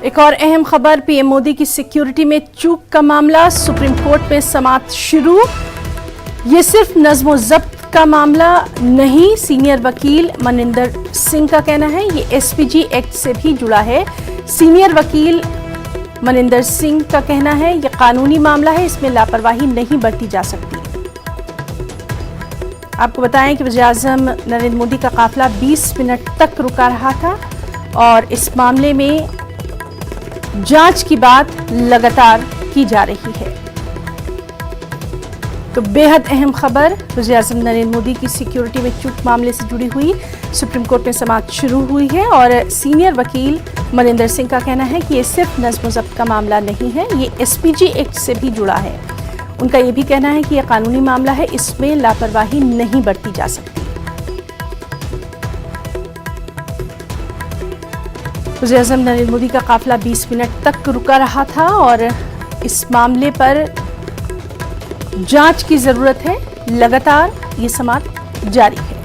एक और अहम खबर, पीएम मोदी की सिक्योरिटी में चूक का मामला सुप्रीम कोर्ट में समाअत शुरू। ये सिर्फ नज्म जब्त का मामला नहीं, सीनियर वकील मनिंदर सिंह का कहना है। ये एसपीजी एक्ट से भी जुड़ा है। सीनियर वकील मनिंदर सिंह का कहना है ये कानूनी मामला है, इसमें लापरवाही नहीं बरती जा सकती। आपको बताएं कि वज़ीर-ए-आज़म नरेंद्र मोदी का काफिला 20 मिनट तक रुका रहा था और इस मामले में जांच की बात लगातार की जा रही है। तो बेहद अहम खबर, वज़ीर-ए-आज़म नरेंद्र मोदी की सिक्योरिटी में चूक मामले से जुड़ी हुई सुप्रीम कोर्ट में समाअत शुरू हुई है और सीनियर वकील मनिंदर सिंह का कहना है कि ये सिर्फ नज्म ज़ब्त का मामला नहीं है, ये एसपीजी एक्ट से भी जुड़ा है। उनका ये भी कहना है कि यह कानूनी मामला है, इसमें लापरवाही नहीं बरती जा सकती। वज़ीर-ए-आज़म नरेंद्र मोदी का काफिला 20 मिनट तक रुका रहा था और इस मामले पर जांच की जरूरत है। लगातार ये समाअत जारी है।